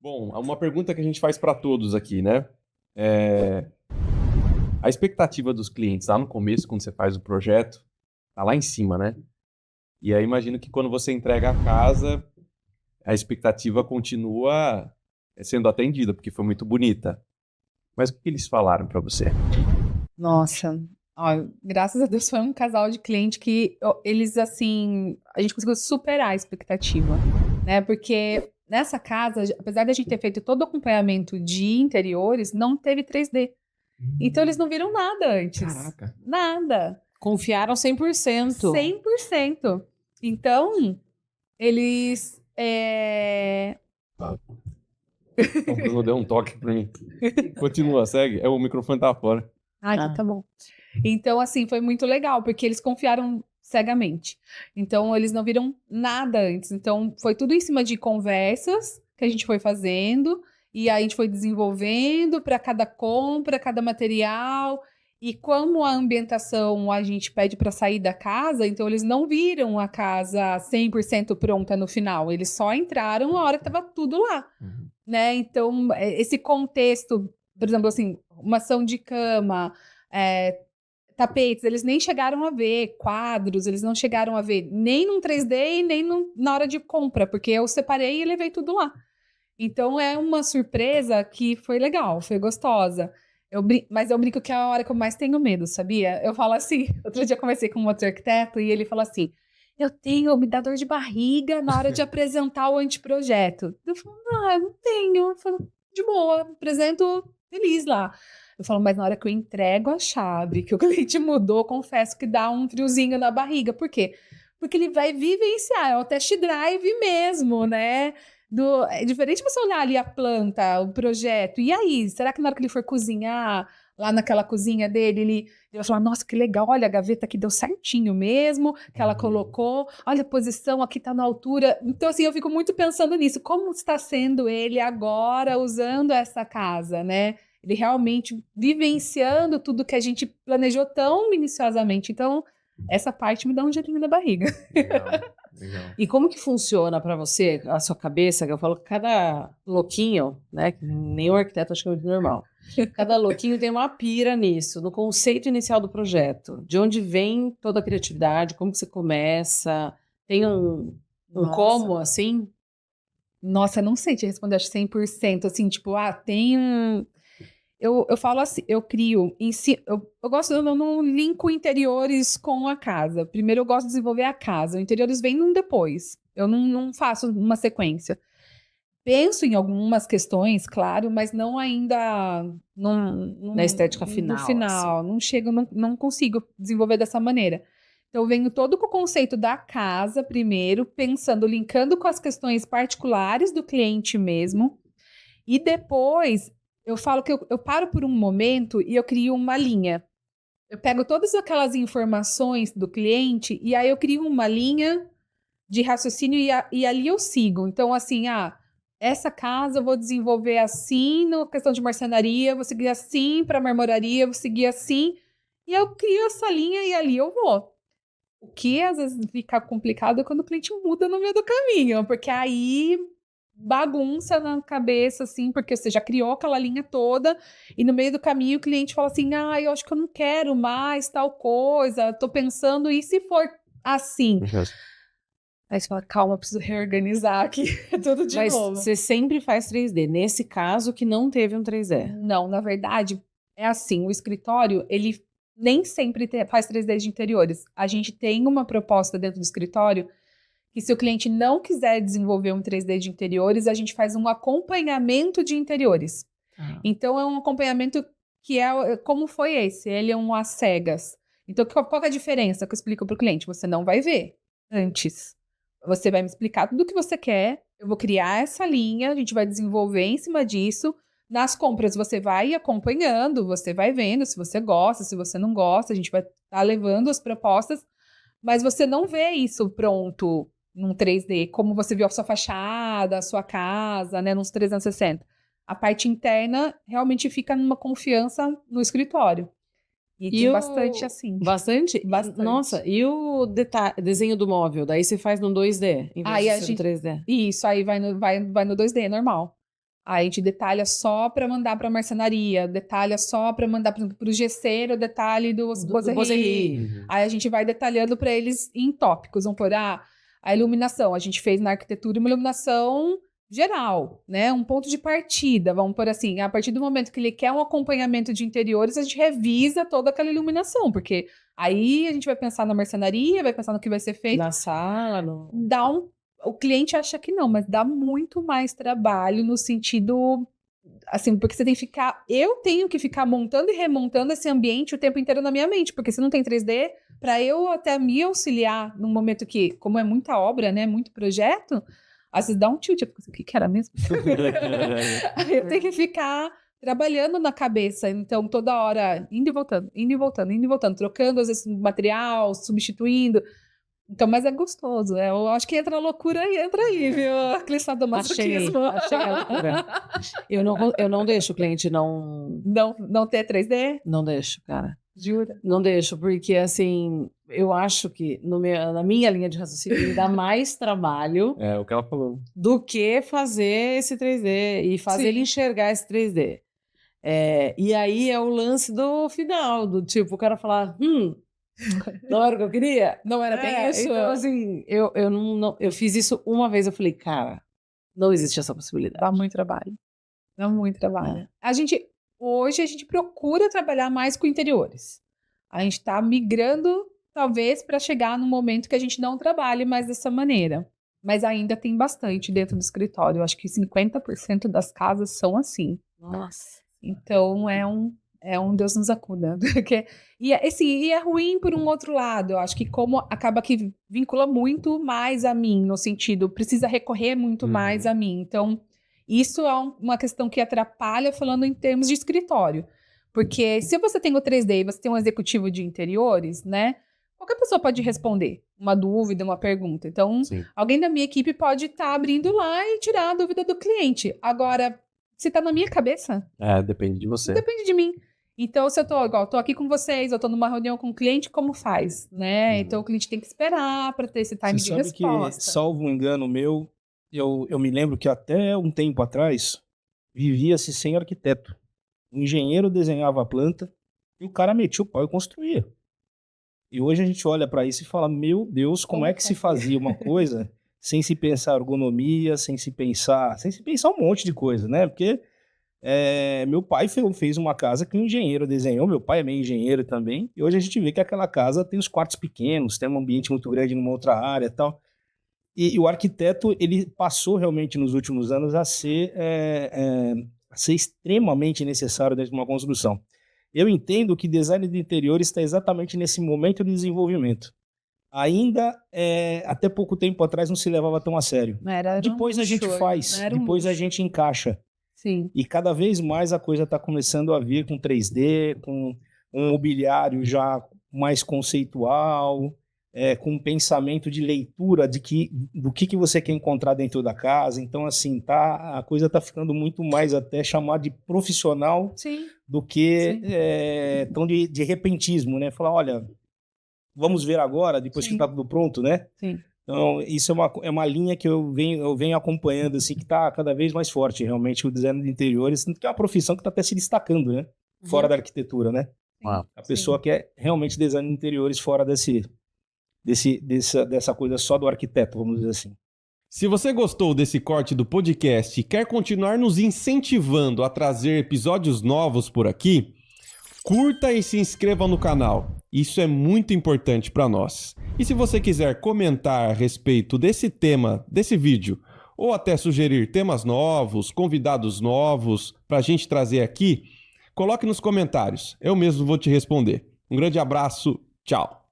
Bom, uma pergunta que a gente faz para todos aqui, né? A expectativa dos clientes lá no começo, quando você faz o projeto, tá lá em cima, né? E aí imagino que quando você entrega a casa, a expectativa continua sendo atendida, porque foi muito bonita. Mas o que eles falaram para você? Nossa, ó, graças a Deus foi um casal de cliente que eles, assim, a gente conseguiu superar a expectativa, né? Porque nessa casa, apesar de a gente ter feito todo o acompanhamento de interiores, não teve 3D. Então eles não viram nada antes. Caraca. Nada. Confiaram 100%. 100%. Então, eles... O Bruno deu um toque para mim. Continua, segue. O microfone tá fora. Então tá bom. Então, assim, foi muito legal, porque eles confiaram cegamente. Então, eles não viram nada antes. Então, foi tudo em cima de conversas que a gente foi fazendo, e aí a gente foi desenvolvendo para cada compra, cada material. E como a ambientação a gente pede para sair da casa, então eles não viram a casa 100% pronta no final. Eles só entraram a hora que estava tudo lá, né? Então, esse contexto, por exemplo, assim, uma ação de cama, tapetes, eles nem chegaram a ver, quadros, eles não chegaram a ver nem num 3D e nem na hora de compra, porque eu separei e levei tudo lá. Então é uma surpresa que foi legal, foi gostosa. Mas eu brinco que é a hora que eu mais tenho medo, sabia? Eu falo assim, outro dia eu conversei com um outro arquiteto e ele falou assim, me dá dor de barriga na hora de apresentar o anteprojeto. Eu falo, eu não tenho. Eu falo, de boa, apresento feliz lá. Eu falo, mas na hora que eu entrego a chave, que o cliente mudou, confesso que dá um friozinho na barriga. Por quê? Porque ele vai vivenciar, é o test drive mesmo, né? É diferente você olhar ali a planta, o projeto. E aí, será que na hora que ele for cozinhar, lá naquela cozinha dele, ele vai falar, nossa, que legal, olha, a gaveta aqui deu certinho mesmo, que ela colocou, olha a posição, aqui tá na altura. Então, assim, eu fico muito pensando nisso, como está sendo ele agora usando essa casa, né? Ele realmente vivenciando tudo que a gente planejou tão minuciosamente. Então, essa parte me dá um jeitinho na barriga. Legal. E como que funciona para você, a sua cabeça, que eu falo que cada louquinho, né, que nenhum arquiteto acho que é muito normal, cada louquinho tem uma pira nisso, no conceito inicial do projeto, de onde vem toda a criatividade, como que você começa, tem um como, assim? Nossa, não sei te responder, acho 100%, assim, tipo, tem um... Eu falo assim, eu crio em si, eu gosto, eu não linko interiores com a casa. Primeiro eu gosto de desenvolver a casa, interiores vem num depois. Eu não faço uma sequência. Penso em algumas questões, claro, mas não ainda Na estética final. no final. Assim. Não chego, não consigo desenvolver dessa maneira. Então, eu venho todo com o conceito da casa primeiro, pensando, linkando com as questões particulares do cliente mesmo. E depois, eu falo que eu paro por um momento e eu crio uma linha. Eu pego todas aquelas informações do cliente e aí eu crio uma linha de raciocínio e ali eu sigo. Então, assim, essa casa eu vou desenvolver assim, na questão de marcenaria, vou seguir assim para marmoraria, vou seguir assim. E eu crio essa linha e ali eu vou. O que às vezes fica complicado é quando o cliente muda no meio do caminho, porque aí bagunça na cabeça, assim, porque você já criou aquela linha toda e no meio do caminho o cliente fala assim, eu acho que eu não quero mais tal coisa, tô pensando, e se for assim? Aí você fala, calma, preciso reorganizar aqui tudo de novo. Mas você sempre faz 3D, nesse caso que não teve um 3D. Não, na verdade, é assim, o escritório, ele nem sempre faz 3D de interiores. A gente tem uma proposta dentro do escritório que se o cliente não quiser desenvolver um 3D de interiores, a gente faz um acompanhamento de interiores. Então, é um acompanhamento que como foi esse? Ele é um às cegas. Então, qual é a diferença que eu explico para o cliente? Você não vai ver antes. Você vai me explicar tudo o que você quer, eu vou criar essa linha, a gente vai desenvolver em cima disso. Nas compras, você vai acompanhando, você vai vendo se você gosta, se você não gosta, a gente vai estar levando as propostas, mas você não vê isso pronto num 3D, como você viu a sua fachada, a sua casa, né, nos 360. A parte interna realmente fica numa confiança no escritório. E tem bastante assim. Bastante? Bastante. Nossa, e o desenho do móvel? Daí você faz no 2D, em vez de ser no 3D? Isso, aí vai no 2D, normal. Aí a gente detalha só para mandar para a marcenaria, detalha só para mandar para o gesseiro, o detalhe do Boserri. Aí a gente vai detalhando para eles em tópicos. Vamos pôr a iluminação. A gente fez na arquitetura uma iluminação geral, né? Um ponto de partida. Vamos pôr assim, a partir do momento que ele quer um acompanhamento de interiores, a gente revisa toda aquela iluminação, porque aí a gente vai pensar na marcenaria, vai pensar no que vai ser feito. Na sala, no... O cliente acha que não, mas dá muito mais trabalho no sentido, assim, porque você tem que ficar... Eu tenho que ficar montando e remontando esse ambiente o tempo inteiro na minha mente, porque se não tem 3D, para eu até me auxiliar num momento que, como é muita obra, né, muito projeto, às vezes dá um tilt, o que era mesmo? Aí eu tenho que ficar trabalhando na cabeça, então toda hora, indo e voltando, trocando às vezes material, substituindo. Então, mas é gostoso. Eu acho que entra a loucura e entra aí, viu? Aquele sadomasoquismo. Achei a loucura. Eu não deixo o cliente não ter 3D? Não deixo, cara. Jura? Não deixo, porque assim, eu acho que na minha linha de raciocínio me dá mais trabalho É o que ela falou. do que fazer esse 3D e fazer ele enxergar esse 3D. E aí é o lance do final, do tipo, o cara falar, não era o que eu queria? Não era bem isso? Então, assim, eu fiz isso uma vez, eu falei, cara, não existe essa possibilidade. Dá muito trabalho. Dá muito trabalho. Hoje a gente procura trabalhar mais com interiores. A gente está migrando, talvez, para chegar num momento que a gente não trabalhe mais dessa maneira. Mas ainda tem bastante dentro do escritório. Eu acho que 50% das casas são assim. Nossa. Então, é um Deus nos acuda. E é ruim por um outro lado. Eu acho que como acaba que vincula muito mais a mim, no sentido, precisa recorrer muito mais a mim. Então, isso é uma questão que atrapalha falando em termos de escritório. Porque se você tem o 3D e você tem um executivo de interiores, né? Qualquer pessoa pode responder uma dúvida, uma pergunta. Então, alguém da minha equipe pode estar abrindo lá e tirar a dúvida do cliente. Agora, se tá na minha cabeça... depende de você. Depende de mim. Então, se eu tô aqui com vocês, eu tô numa reunião com o cliente, como faz, né? Então, o cliente tem que esperar para ter esse time de resposta. Você sabe que, salvo um engano meu, eu me lembro que até um tempo atrás, vivia-se sem arquiteto. O engenheiro desenhava a planta e o cara metia o pau e construía. E hoje a gente olha para isso e fala, meu Deus, como é que se fazia uma coisa sem se pensar ergonomia, sem se pensar um monte de coisa, né? Porque... meu pai fez uma casa que um engenheiro desenhou, meu pai é meio engenheiro também, e hoje a gente vê que aquela casa tem os quartos pequenos, tem um ambiente muito grande numa outra área e tal, e o arquiteto, ele passou realmente nos últimos anos a ser extremamente necessário dentro de uma construção. Eu entendo que design de interiores está exatamente nesse momento de desenvolvimento. Ainda, até pouco tempo atrás, não se levava tão a sério. Depois a gente faz, depois a gente encaixa. Sim. E cada vez mais a coisa está começando a vir com 3D, com um mobiliário já mais conceitual, com um pensamento de leitura do que você quer encontrar dentro da casa. Então, assim, a coisa está ficando muito mais até chamar de profissional do que tão de repentismo, né? Falar, olha, vamos ver agora, depois que está tudo pronto, né? Sim. Então, isso é uma linha que eu venho acompanhando, assim, que está cada vez mais forte, realmente, o design de interiores, que é uma profissão que está até se destacando, né? Fora da arquitetura, né? A pessoa quer realmente design de interiores fora dessa coisa só do arquiteto, vamos dizer assim. Se você gostou desse corte do podcast e quer continuar nos incentivando a trazer episódios novos por aqui, curta e se inscreva no canal. Isso é muito importante para nós. E se você quiser comentar a respeito desse tema, desse vídeo, ou até sugerir temas novos, convidados novos para a gente trazer aqui, coloque nos comentários. Eu mesmo vou te responder. Um grande abraço. Tchau.